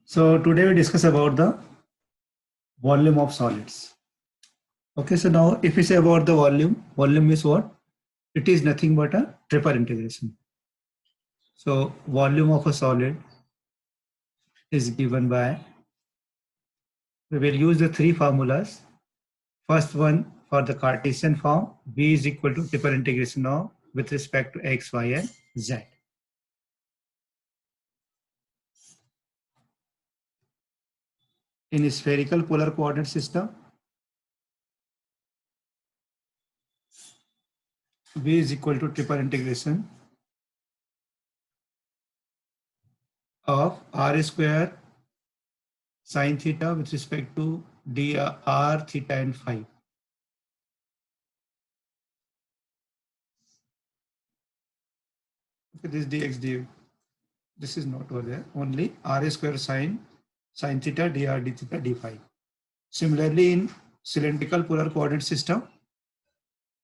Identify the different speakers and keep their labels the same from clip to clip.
Speaker 1: So today we discuss about the volume of solids. Okay, so now if we say about the volume is what? It is nothing but a triple integration. So volume of a solid is given by, we will use the three formulas. First one for the Cartesian form, V is equal to triple integration of with respect to X, Y and Z. In a spherical polar coordinate system, V is equal to triple integration of R square sine theta with respect to dr theta and phi. Okay, this dx du, this is not over there. Only r square sine theta dr d theta d phi. Similarly, in cylindrical polar coordinate system,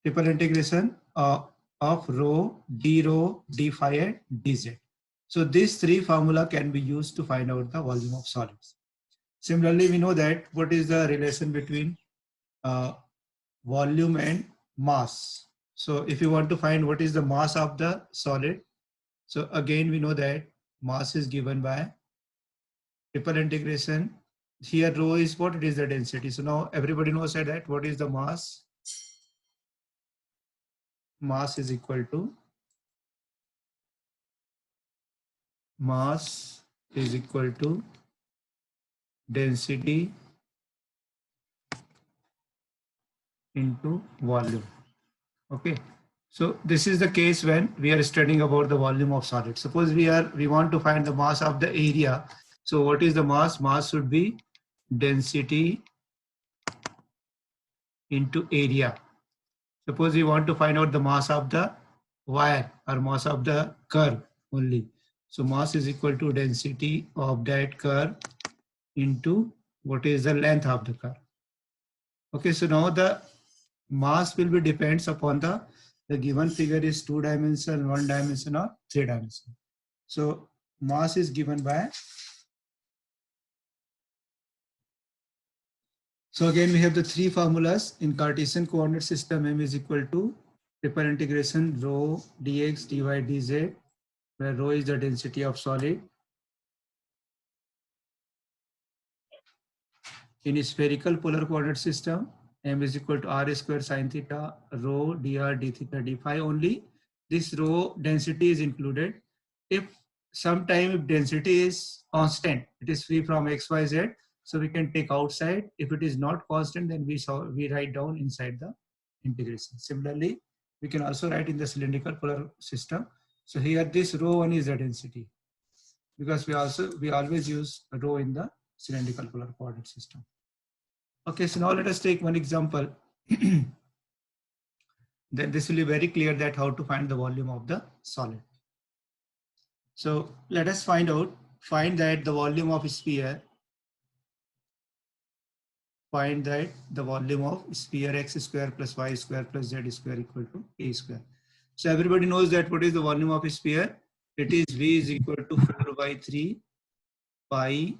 Speaker 1: triple integration of rho d phi and dz. So these three formula can be used to find out the volume of solids. Similarly, we know that what is the relation between uh, volume and mass. So if you want to find what is the mass of the solid, so again we know that mass is given by triple integration. Here rho is what? It is the density. So now everybody knows that what is the mass? Mass is equal to density into volume. Okay. So this is the case when we are studying about the volume of solid. Suppose we want to find the mass of the area. So what is the mass? Mass should be density into area. Suppose we want to find out the mass of the wire or mass of the curve only. So mass is equal to density of that curve into what is the length of the curve. Okay, so now the mass will be depends upon the given figure is 2-dimensional, 1-dimensional, or 3-dimensional. So mass is given by, so again we have the three formulas in Cartesian coordinate system. M is equal to triple integration rho dx dy dz, where rho is the density of solid. In a spherical polar coordinate system, M is equal to r square sine theta rho dr d theta d phi. Only this rho density is included. If sometime if density is constant, it is free from x, y, z, so we can take outside. If it is not constant, then we write down inside the integration. Similarly, we can also write in the cylindrical polar system. So here this rho one is the density, because we always use rho in the cylindrical polar coordinate system. Okay, so now let us take one example. Then this will be very clear that how to find the volume of the solid. So let us find that the volume of sphere, find that the volume of sphere x square plus y square plus z square equal to a square. So everybody knows that what is the volume of sphere? It is V is equal to 4 by 3 pi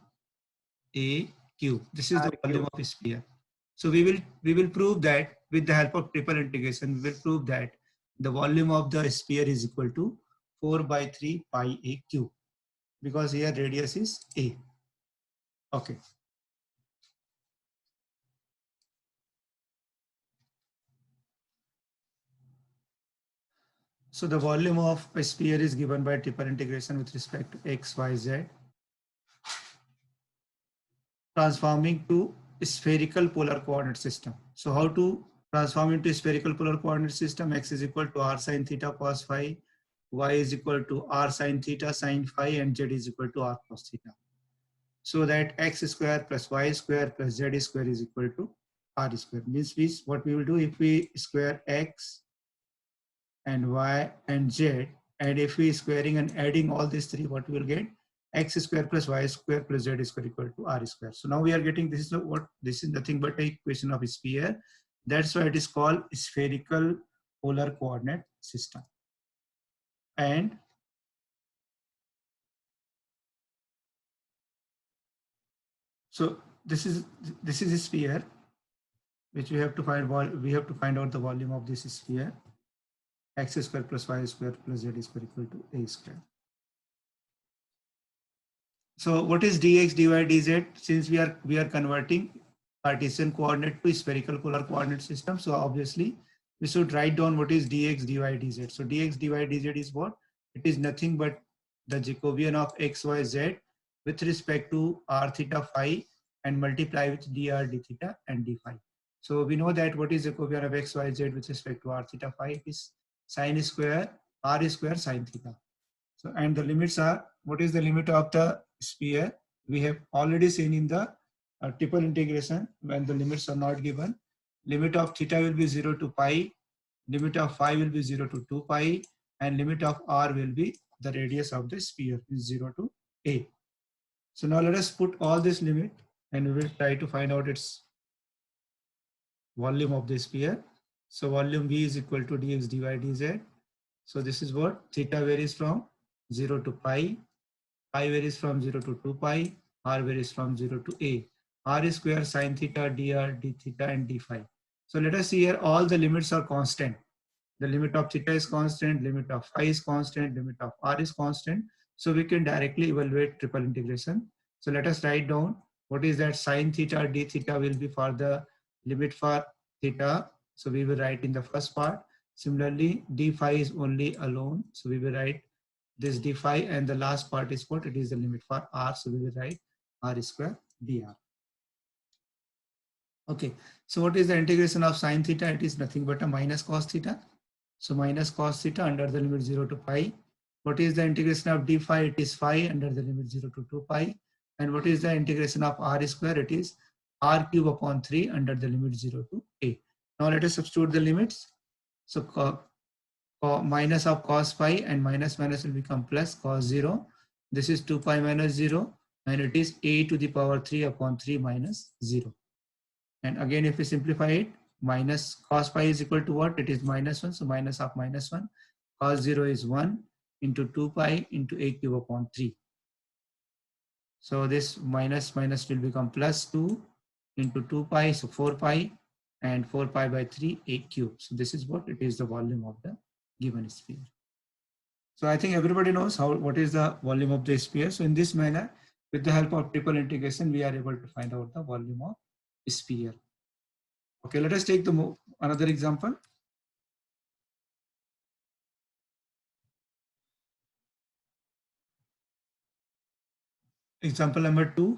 Speaker 1: a cube. This is the volume of sphere. So we will prove that with the help of triple integration, we will prove that the volume of the sphere is equal to 4 by 3 pi a cube, because here radius is a. Okay. So the volume of a sphere is given by triple integration with respect to x, y, z, transforming to spherical polar coordinate system. So how to transform into spherical polar coordinate system? X is equal to r sine theta cos phi, y is equal to r sine theta sine phi, and z is equal to r cos theta. So that x square plus y square plus z square is equal to r square. Means what we will do, if we square x and y and z, and if we squaring and adding all these three, what we will get? X square plus y square plus z square equal to r square. So now we are getting, this is nothing but a equation of a sphere. That's why it is called spherical polar coordinate system. And So this is a sphere which we have to find. We have to find out the volume of this sphere. X square plus y square plus z square equal to a square. So what is dx, dy, dz? Since we are converting Cartesian coordinate to spherical polar coordinate system, so obviously we should write down what is dx, dy, dz. So dx, dy, dz is what? It is nothing but the Jacobian of x, y, z with respect to r theta phi and multiply with dr, d theta and d phi. So we know that what is Jacobian of x, y, z with respect to r theta phi? It is sine square r square sine theta. So, and the limits are, what is the limit of the sphere? We have already seen in the triple integration when the limits are not given. Limit of theta will be 0 to pi, limit of phi will be 0 to 2 pi, and limit of r will be the radius of the sphere is 0 to a. So now let us put all this limit and we will try to find out its volume of the sphere. So volume V is equal to dx dy dz. So this is what theta varies from 0 to pi, pi varies from 0 to 2 pi, r varies from 0 to a. R square sine theta, dr, d theta, and d phi. So let us see here, all the limits are constant. The limit of theta is constant, limit of phi is constant, limit of r is constant. So we can directly evaluate triple integration. So let us write down what is that sine theta, d theta will be for the limit for theta. So we will write in the first part. Similarly, d phi is only alone. So we will write this d phi, and the last part is what? It is the limit for r. So we will write r square dr. Okay. So what is the integration of sine theta? It is nothing but a minus cos theta. So minus cos theta under the limit 0 to pi. What is the integration of d phi? It is phi under the limit 0 to 2 pi. And what is the integration of r square? It is r cube upon 3 under the limit 0 to a. Now let us substitute the limits. So minus of cos phi and minus minus will become plus cos 0. This is 2 pi minus 0 and it is a to the power 3 upon 3 minus 0. And again, if we simplify it, minus cos pi is equal to what? It is minus 1. So minus of minus 1. Cos 0 is 1 into 2 pi into a cube upon 3. So this minus minus will become plus 2 into 2 pi. So 4 pi and 4 pi by 3 a cube. So this is what it is, the volume of the given sphere. So I think everybody knows what is the volume of the sphere. So in this manner, with the help of triple integration, we are able to find out the volume of sphere. Okay, let us take another example. Example number 2.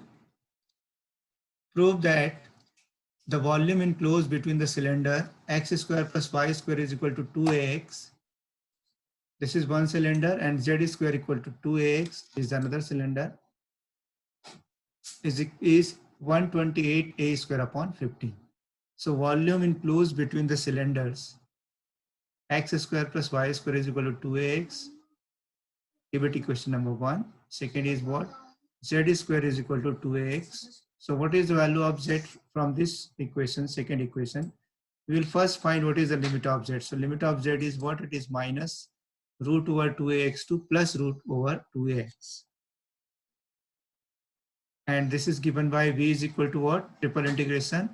Speaker 1: Prove that the volume enclosed between the cylinder x square plus y square is equal to 2ax. This is one cylinder, and z square equal to 2ax is another cylinder. Is 128a square upon 15. So volume enclosed between the cylinders x square plus y square is equal to 2ax. Give it equation number 1. Second is what? Z square is equal to 2ax. So what is the value of z from this equation, second equation? We will first find what is the limit of z. So limit of z is what? It is minus root over 2ax to plus root over 2ax. And this is given by v is equal to what? Triple integration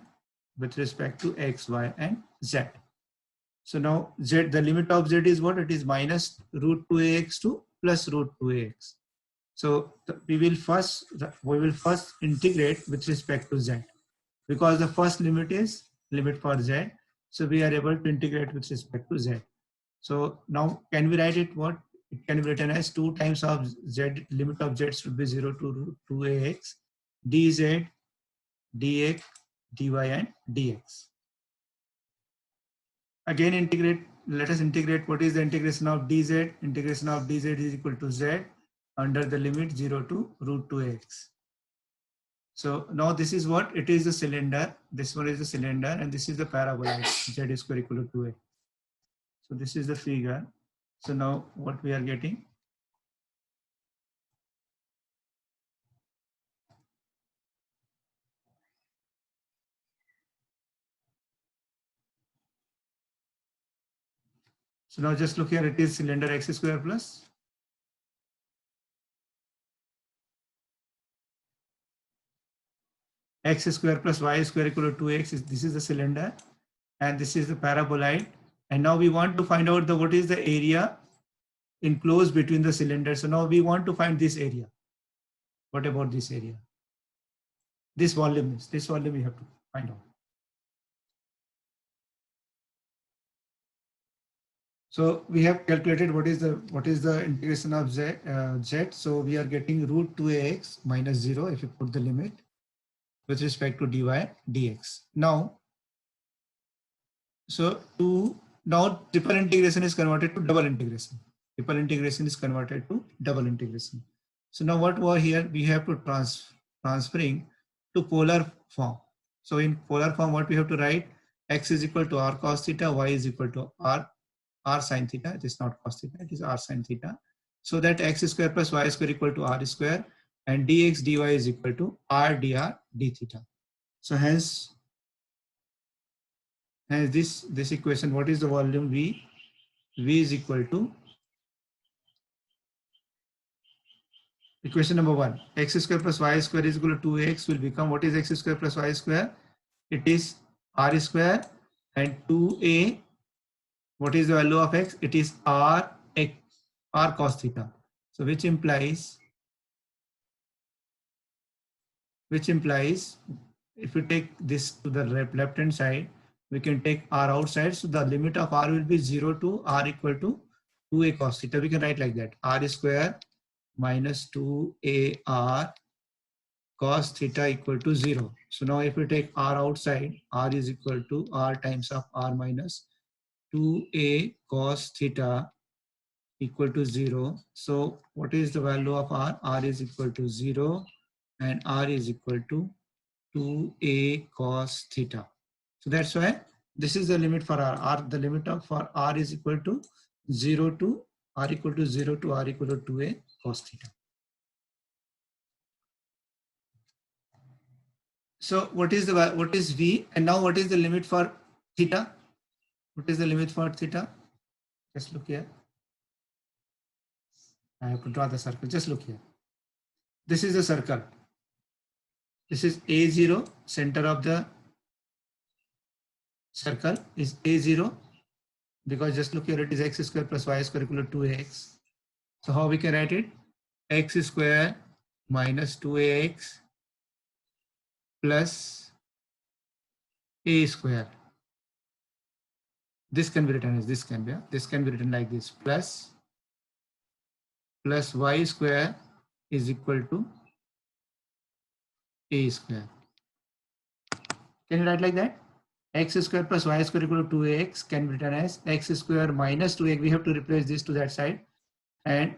Speaker 1: with respect to x, y, and z. So now z, the limit of z is what? It is minus root 2ax to plus root 2ax. So we will first integrate with respect to z, because the first limit is limit for z. So we are able to integrate with respect to z. So now can we write it what? It can be written as 2 times of z, limit of z should be 0 to root 2ax, dz, dx, dy, and dx. Again integrate, let us integrate. What is the integration of dz? Integration of dz is equal to z under the limit 0 to root 2x. So now this is what? It is the cylinder. This one is the cylinder and this is the parabola, z square equal to 2a. So this is the figure. So now what we are getting? So now just look here, it is cylinder x square plus x square plus y square equal to 2x. This is the cylinder and this is the paraboloid. And now we want to find out what is the area enclosed between the cylinders. So now we want to find this area. What about this area? This volume we have to find out. So we have calculated what is the integration of z. So we are getting root 2ax minus 0 if you put the limit with respect to dy dx. Now triple integration is converted to double integration. Triple integration is converted to double integration. So now what over here we have to transferring to polar form. So in polar form, what we have to write? X is equal to r cos theta, y is equal to r sin theta. It is not cos theta, it is r sin theta. So that x square plus y square equal to r square, and dx dy is equal to r dr d theta. So hence this equation, what is the volume V? V is equal to equation number 1. X square plus y square is equal to 2x will become, what is x square plus y square? It is r square, and 2a, what is the value of x? It is r cos theta. So which implies if you take this to the left hand side, we can take r outside. So the limit of r will be 0 to r equal to 2a cos theta. We can write like that: r square minus 2ar cos theta equal to 0. So now if we take r outside, r is equal to r times of r minus 2a cos theta equal to 0. So what is the value of r? R is equal to 0 and r is equal to 2a cos theta. So that's why this is the limit for r. The limit of for r is equal to 0 to r equal to 0 to r equal to 2a cos theta. So what is v, and now what is the limit for theta? What is the limit for theta? Just look here. I have to draw the circle. Just look here. This is the circle. This is A0, center of the circle is A0, because just look here, it is x square plus y square equal to 2ax. So how we can write it? X square minus 2ax plus a square. This can be written as this can be written like this: plus y square is equal to a square. Can you write like that? X square plus y square equal to 2ax can be written as x square minus 2ax. We have to replace this to that side, and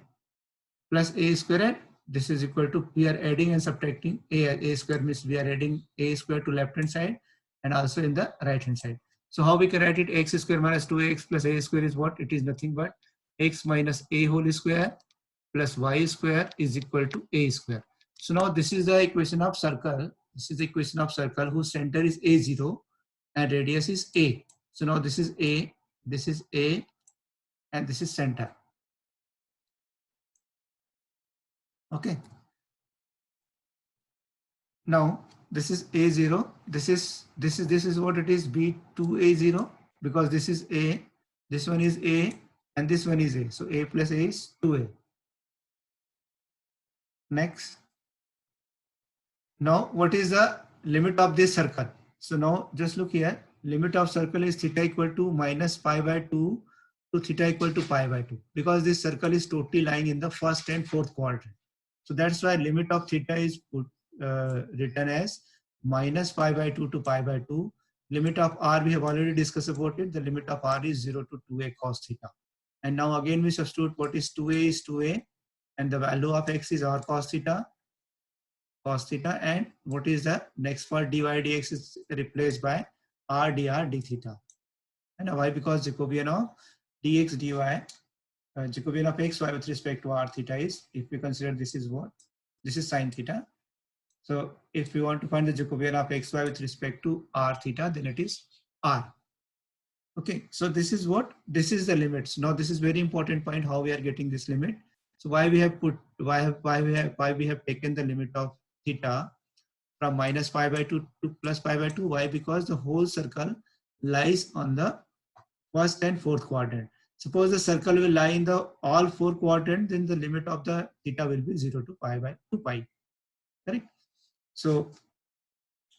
Speaker 1: plus a square, and this is equal to, we are adding and subtracting a square means we are adding a square to left hand side and also in the right hand side. So how we can write it? X square minus 2x plus a square is what? It is nothing but x minus a whole square plus y square is equal to a square. So now this is the equation of circle. This is the equation of circle whose center is a0 and radius is a. So now this is a, and this is center. Okay. Now this is a0. This is what it is, b2a0, because this is a, this one is a, and this one is a. So a plus a is 2a. Next. Now what is the limit of this circle? So now just look here. Limit of circle is theta equal to minus pi by 2 to theta equal to pi by 2, because this circle is totally lying in the first and fourth quadrant. So that's why limit of theta is written as minus pi by 2 to pi by 2. Limit of r, we have already discussed about it. The limit of r is 0 to 2a cos theta. And now again we substitute what is 2a is 2a, and the value of x is r cos theta, and what is the next for dy dx is replaced by r dr d theta. And why? Because Jacobian of dx dy, Jacobian of x y with respect to r theta is, if we consider this is what? This is sine theta. So if we want to find the Jacobian of x y with respect to r theta, then it is r. Okay, so this is what? This is the limits. Now this is very important point, how we are getting this limit. So why we have taken the limit of theta from minus pi by 2 to plus pi by 2. Why? Because the whole circle lies on the first and fourth quadrant. Suppose the circle will lie in the all four quadrants, then the limit of the theta will be 0 to pi by 2 pi. Correct? So,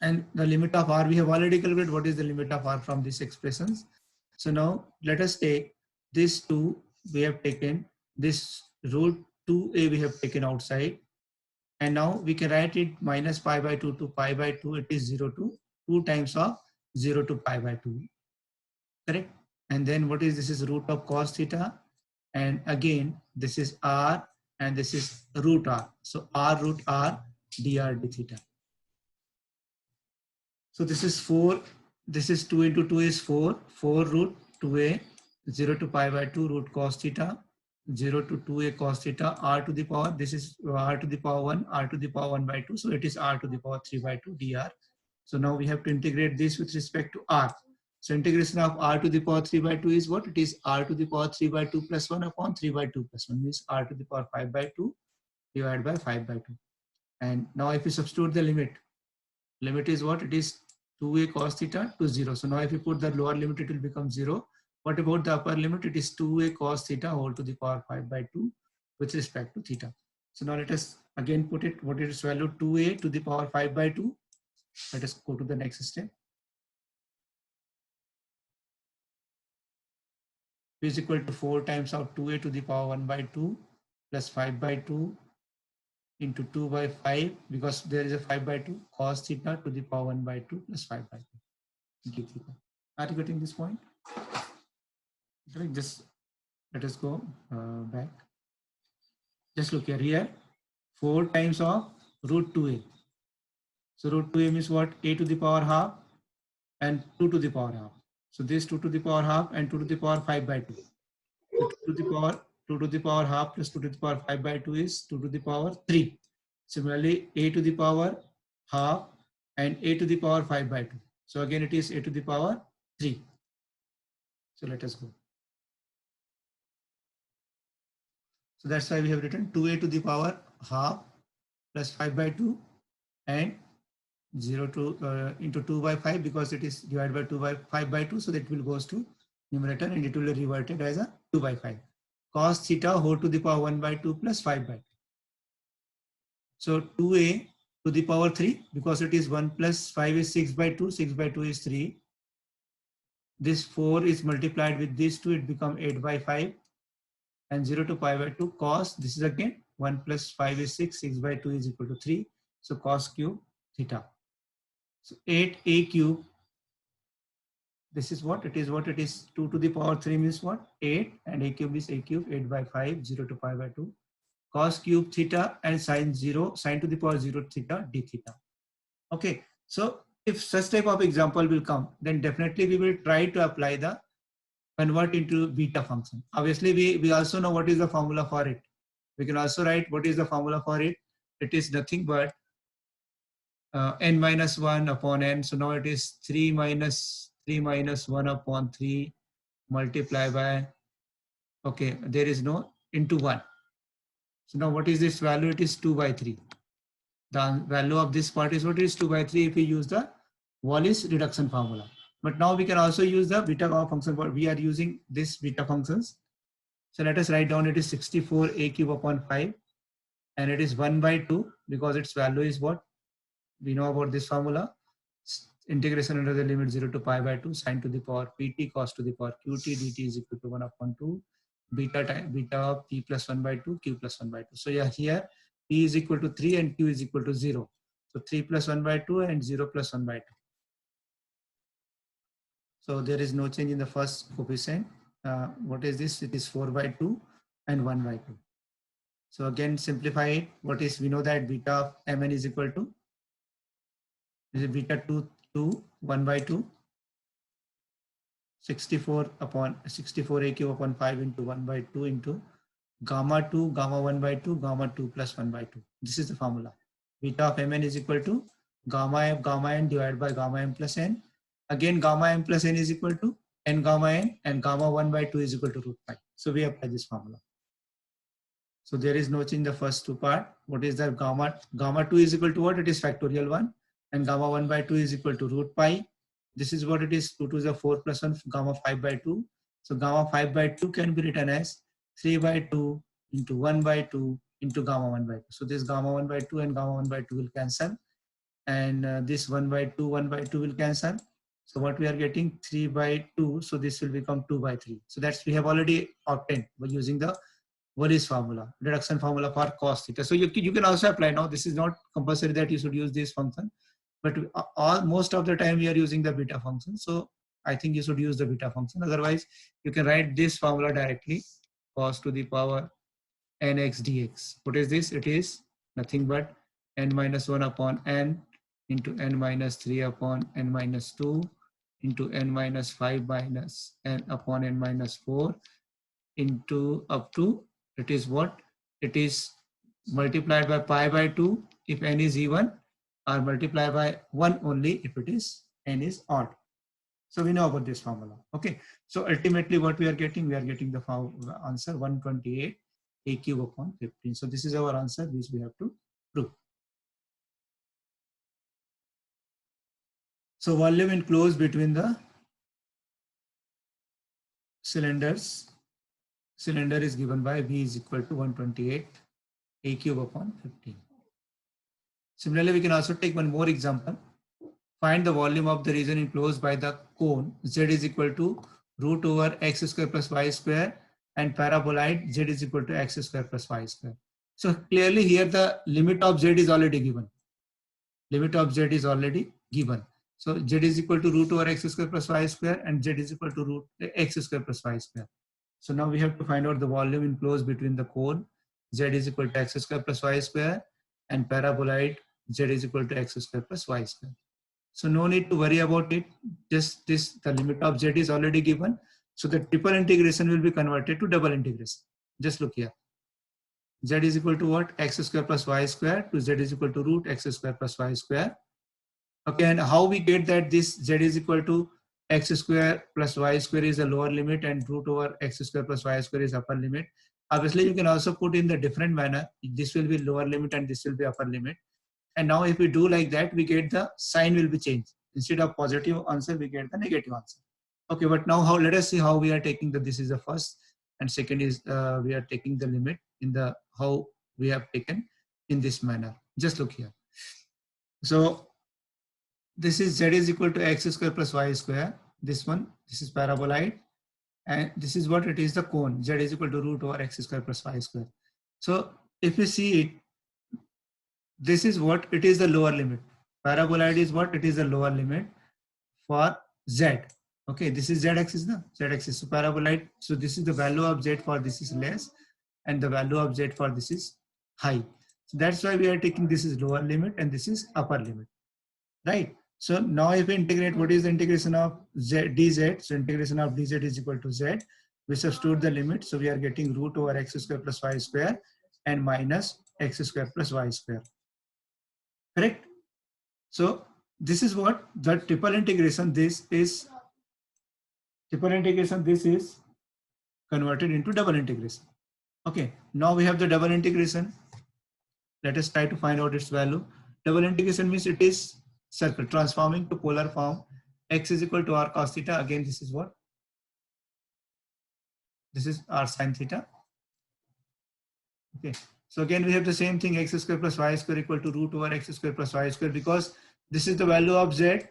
Speaker 1: and the limit of r, we have already calculated what is the limit of r from these expressions. So now let us take this 2, we have taken this root 2a, we have taken outside. And now we can write it minus pi by 2 to pi by 2, it is 0 to 2 times of 0 to pi by 2. Correct? And then what is this? Is root of cos theta. And again, this is r and this is root r. So r root r dr d theta. So this is 4. This is 2 into 2 is 4. 4 root 2a 0 to pi by 2 root cos theta. 0 to 2a cos theta r to the power. This is r to the power 1, r to the power 1 by 2. So it is r to the power 3 by 2 dr. So now we have to integrate this with respect to r. So integration of r to the power 3 by 2 is what? It is r to the power 3 by 2 plus 1 upon 3 by 2 plus 1, means r to the power 5 by 2 divided by 5 by 2. And now if you substitute the limit is what? It is 2a cos theta to 0. So now if you put the lower limit, it will become 0. What about the upper limit? It is 2a cos theta whole to the power 5 by 2 with respect to theta. So now let us again put it, what is value? 2a to the power 5 by 2. Let us go to the next step. Is equal to 4 times of 2a to the power 1 by 2 plus 5 by 2 into 2 by 5, because there is a 5 by 2 cos theta to the power 1 by 2 plus 5 by 2 d theta. Are you getting this point? Just let us go back. Just look here. 4 times of root 2a. So root 2a means what? A to the power half and 2 to the power half. So this 2 to the power half and 2 to the power 5 by 2. So 2 to the power half plus 2 to the power 5 by 2 is 2 to the power 3. Similarly, a to the power half and a to the power 5 by 2. So again, it is a to the power 3. So let us go. So that's why we have written 2a to the power half plus 5 by 2 and 0 to into 2 by 5, because it is divided by 2 by 5 by 2. So that will goes to numerator and it will be reverted as a 2 by 5. Cos theta whole to the power 1 by 2 plus 5 by 2. So 2a to the power 3, because it is 1 plus 5 is 6 by 2, 6 by 2 is 3. This 4 is multiplied with this 2, it becomes 8 by 5. And 0 to pi by 2 cos, this is again 1 plus 5 is 6, 6 by 2 is equal to 3. So cos cube theta. So 8a cube, this is what? It is 2 to the power 3 means what? 8, and a cube is a cube, 8 by 5, 0 to pi by 2. Cos cube theta and sine to the power 0 theta d theta. Okay, so if such type of example will come, then definitely we will try to apply the convert into beta function. Obviously, we also know what is the formula for it. We can also write what is the formula for it. It is nothing but n minus 1 upon n. So now it is 3 minus 1 upon 3 multiplied by, okay, there is no into 1. So now what is this value? It is 2 by 3. The value of this part is what is 2 by 3 if we use the Wallis reduction formula. But now we can also use the beta gamma function, but we are using this beta functions. So let us write down, it is 64a cube upon 5 and it is 1 by 2 because its value is what? We know about this formula. Integration under the limit 0 to pi by 2 sine to the power pt cos to the power qt dt is equal to 1 upon 2 beta of p plus 1 by 2 q plus 1 by 2. So yeah, here p is equal to 3 and q is equal to 0. So 3 plus 1 by 2 and 0 plus 1 by 2. So there is no change in the first coefficient. What is this? It is 4 by 2 and 1 by 2. So again, simplify it. What is, we know that beta of mn is equal to, this is beta 2 1 by 2 64 upon 64 a cube upon 5 into 1 by 2 into gamma 2 gamma 1 by 2 gamma 2 plus 1 by 2. This is the formula. Beta of mn is equal to gamma f gamma n divided by gamma m plus n. Again, gamma m plus n is equal to n gamma n, and gamma 1 by 2 is equal to root pi. So we apply this formula. So there is no change in the first two part. What is the gamma 2 is equal to what? It is factorial 1. and gamma 1 by 2 is equal to root pi. This is what it is, 2 to the 4 plus 1, gamma 5 by 2. So gamma 5 by 2 can be written as 3 by 2 into 1 by 2 into gamma 1 by 2. So this gamma 1 by 2 and gamma 1 by 2 will cancel, and this 1 by 2, 1 by 2 will cancel. So what we are getting, 3 by 2, so this will become 2 by 3. So that's we have already obtained by using the Wallis formula, reduction formula for cos theta. So you can also apply. Now this is not compulsory that you should use this function, but most of the time we are using the beta function. So I think you should use the beta function. Otherwise, you can write this formula directly, cos to the power nx dx. What is this? It is nothing but n minus 1 upon n into n minus 3 upon n minus 2 into n minus 5 minus n upon n minus 4 into up to, it is what? It is multiplied by pi by 2 if n is even, or multiplied by 1 only if it is n is odd. So we know about this formula. Okay. So ultimately what we are getting the answer 128 a cube upon 15. So this is our answer which we have to prove. So volume enclosed between the cylinders, cylinder is given by V is equal to 128 a cube upon 15. Similarly, we can also take one more example. Find the volume of the region enclosed by the cone Z is equal to root over x square plus y square and paraboloid Z is equal to x square plus y square. So clearly here the limit of Z is already given. Limit of Z is already given. So Z is equal to root over x square plus y square and Z is equal to root x square plus y square. So now we have to find out the volume enclosed between the cone Z is equal to x square plus y square and paraboloid Z is equal to x square plus y square. So no need to worry about it. Just this, the limit of Z is already given. So the triple integration will be converted to double integration. Just look here. Z is equal to what? X square plus y square to Z is equal to root x square plus y square. Okay, and how we get that this Z is equal to x square plus y square is a lower limit and root over x square plus y square is upper limit. Obviously, you can also put in the different manner. This will be lower limit and this will be upper limit. And now if we do like that, we get the sign will be changed. Instead of positive answer, we get the negative answer. Okay, but now let us see how we are taking the, this is the first, and second is we are taking the limit in the, how we have taken in this manner. Just look here. So this is Z is equal to x square plus y square. This one, this is paraboloid. And this is what it is, the cone. Z is equal to root over x square plus y square. So if you see it, this is what it is, the lower limit. Paraboloid is what? It is the lower limit for Z. Okay, this is Z axis, the Z axis. So paraboloid, so this is the value of Z for this is less and the value of Z for this is high. So that's why we are taking this is lower limit and this is upper limit, right? So now if we integrate, what is the integration of Z, dz? So integration of dz is equal to Z. We substitute the limit. So we are getting root over x square plus y square and minus x square plus y square. Correct? So this is what the triple integration, this is converted into double integration. Okay, now we have the double integration. Let us try to find out its value. Double integration means it is circle transforming to polar form. X is equal to r cos theta. Again, this is what? This is r sin theta. Okay, so again we have the same thing, x square plus y square equal to root over x square plus y square, because this is the value of Z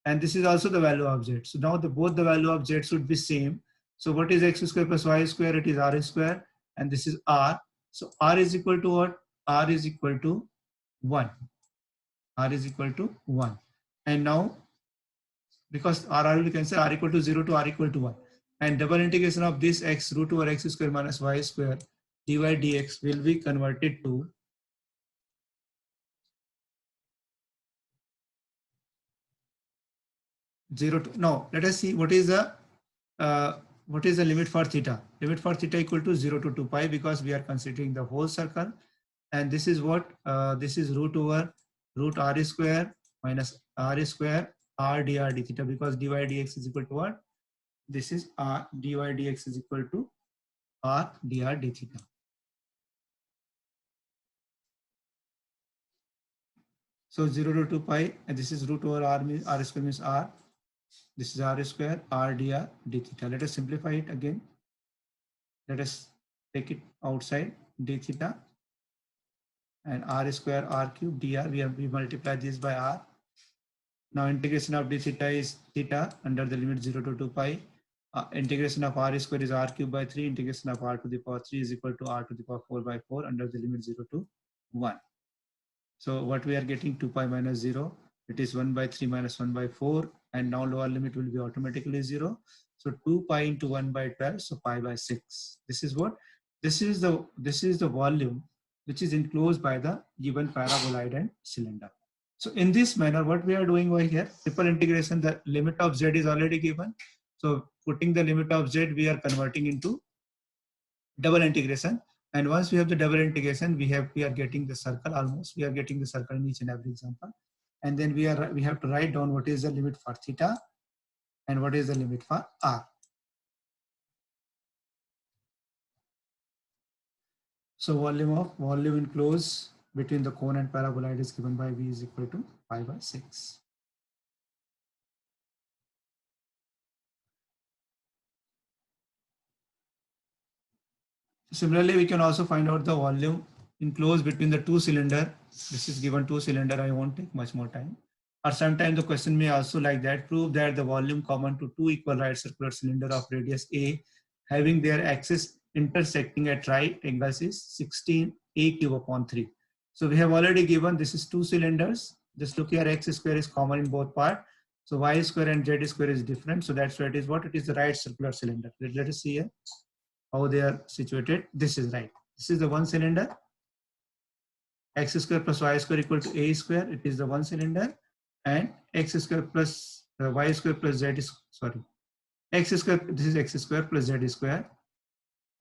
Speaker 1: and this is also the value of Z. So now both the value of Z should be same. So what is x square plus y square? It is r square and this is r. So r is equal to what? R is equal to 1. R is equal to 1. And now because r will cancel, r equal to 0 to r equal to 1. And double integration of this x root over x square minus y square dy dx will be converted to zero to, now let us see what is the limit for theta. Limit for theta equal to 0 to 2 pi, because we are considering the whole circle. And this is what? This is root over root r square minus r square r dr d theta, because dy dx is equal to what? This is r dy dx is equal to r dr d theta. So 0 to 2 pi, and this is root over r, means r square means r. This is r square, r dr d theta. Let us simplify it again. Let us take it outside, d theta, and r square r cube dr. We multiply this by r. Now integration of d theta is theta under the limit 0 to 2 pi. Integration of r square is r cube by 3. Integration of r to the power 3 is equal to r to the power 4 by 4 under the limit 0 to 1. So what we are getting 2 pi minus 0. It is 1 by 3 minus 1 by 4. And now lower limit will be automatically 0. So 2 pi into 1 by 12. So pi by 6. This is what? This is the volume which is enclosed by the given paraboloid and cylinder. So in this manner, what we are doing over here, triple integration, the limit of z is already given. So putting the limit of z, we are converting into double integration. And once we have the double integration, we are getting the circle almost. We are getting the circle in each and every example. And then we have to write down what is the limit for theta and what is the limit for r. So volume enclosed between the cone and paraboloid is given by V is equal to pi by 6. Similarly, we can also find out the volume enclosed between the two cylinder. This is given two cylinder. I won't take much more time. Or sometimes the question may also like that, prove that the volume common to two equal right circular cylinder of radius A having their axis intersecting at right angles is 16 A cube upon 3. So we have already given this is two cylinders. Just look here, x square is common in both part. So y square and z square is different. So that's why it is what? It is the right circular cylinder. Let us see here how they are situated. This is right. This is the one cylinder. X square plus y square equal to a square. It is the one cylinder. And x square plus y square plus z is, sorry, x square, this is x square plus z square.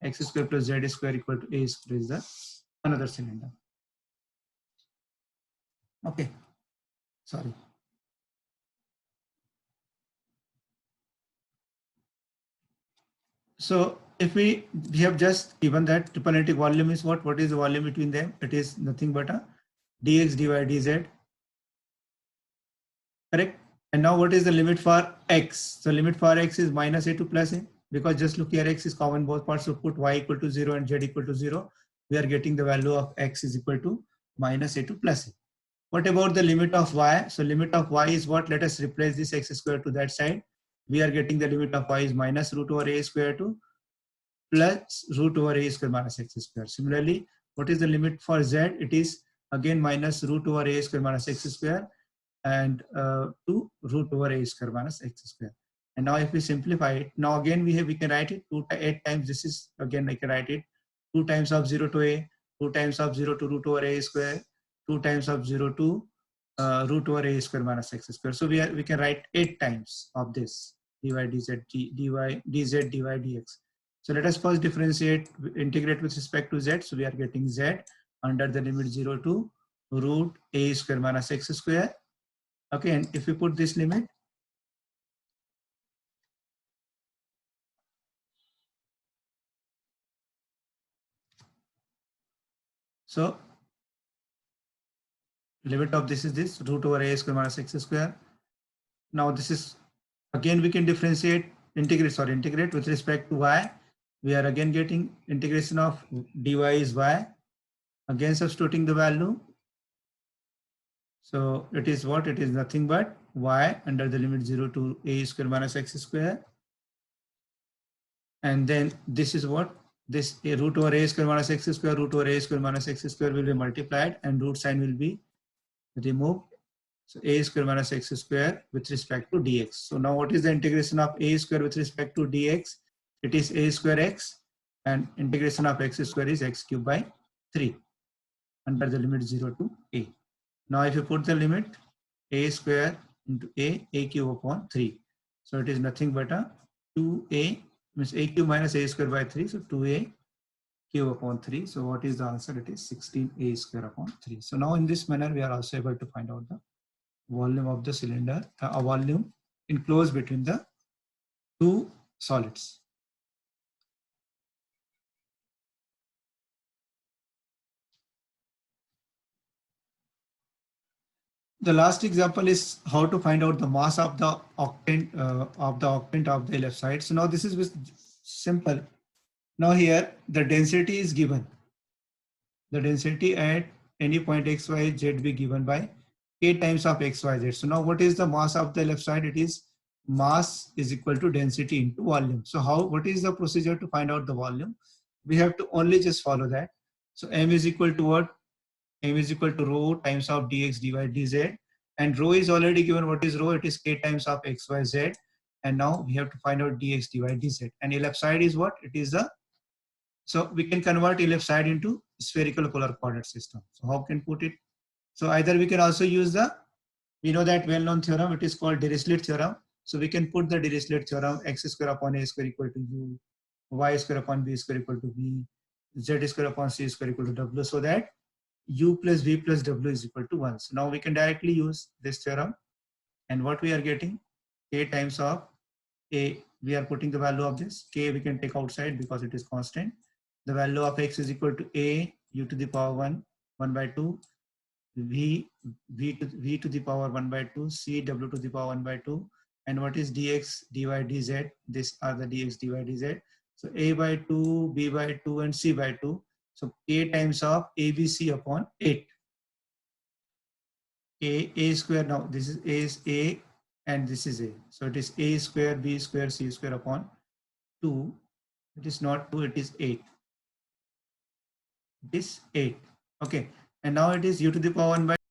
Speaker 1: X square plus z square equal to a square is the another cylinder. Okay, sorry. So if we have just given that triple integral volume is what? What is the volume between them? It is nothing but a dx dy dz. Correct? And now what is the limit for x? So limit for x is minus a to plus a, because just look here, x is common both parts. So put y equal to 0 and z equal to 0. We are getting the value of x is equal to minus a to plus a. What about the limit of y? So limit of y is what? Let us replace this x square to that side. We are getting the limit of y is minus root over a square to plus root over a square minus x square. Similarly, what is the limit for z? It is again minus root over a square minus x square and to root over a square minus x square. And now if we simplify it, now again we can write it 8 times. This is again I can write it 2 times of 0 to a, 2 times of 0 to root over a square, 2 times of 0 to root over a square minus x square. So we can write 8 times of this dy dz dz dy dx. So let us first differentiate, integrate with respect to z. So we are getting z under the limit 0 to root a square minus x square. Okay, and if we put this limit, so limit of this is this root over a square minus x square. Now this is again we can differentiate, integrate with respect to y. We are again getting integration of dy is y. Again substituting the value. So it is what? It is nothing but y under the limit 0 to a square minus x square. And then this is what? This a root over a square minus x square, root over a square minus x square will be multiplied and root sign will be removed. So a square minus x square with respect to dx. So now what is the integration of a square with respect to dx? It is a square x, and integration of x square is x cube by 3 under the limit 0 to a. Now if you put the limit a square into a cube upon 3. So it is nothing but a 2a, means a cube minus a square by 3. So 2a cube upon 3. So what is the answer? It is 16a square upon 3. So now in this manner, we are also able to find out the volume of the cylinder, a volume enclosed between the two solids. The last example is how to find out the mass of the octant of the left side. So now this is simple. Now here the density is given. The density at any point x, y, z be given by k times of x, y, z. So now what is the mass of the left side? It is mass is equal to density into volume. So what is the procedure to find out the volume? We have to only just follow that. So m is equal to what? M is equal to rho times of dx dy dz. And rho is already given. What is rho? It is k times of x, y, z. And now we have to find out dx dy dz. And the left side is what? It is the, so we can convert left side into spherical polar coordinate system. So how can put it? So either we can also use the, we know that well-known theorem, it is called Dirichlet theorem. So we can put the Dirichlet theorem, x square upon a square equal to u, y square upon b square equal to v, z square upon c square equal to w, so that u plus v plus w is equal to 1. So now we can directly use this theorem, and what we are getting, k times of a, we are putting the value of this, k we can take outside because it is constant. The value of x is equal to a u to the power 1 by 2, v to the power 1 by 2, c w to the power 1 by 2, and what is dx dy dz? These are the dx dy dz. So a by 2, b by 2, and c by 2. So k times of abc upon 8. A square, now this is a and this is a. So it is a square b square c square upon 2. It is not 2, it is 8. It is 8. Okay. And now it is u to the power 1 by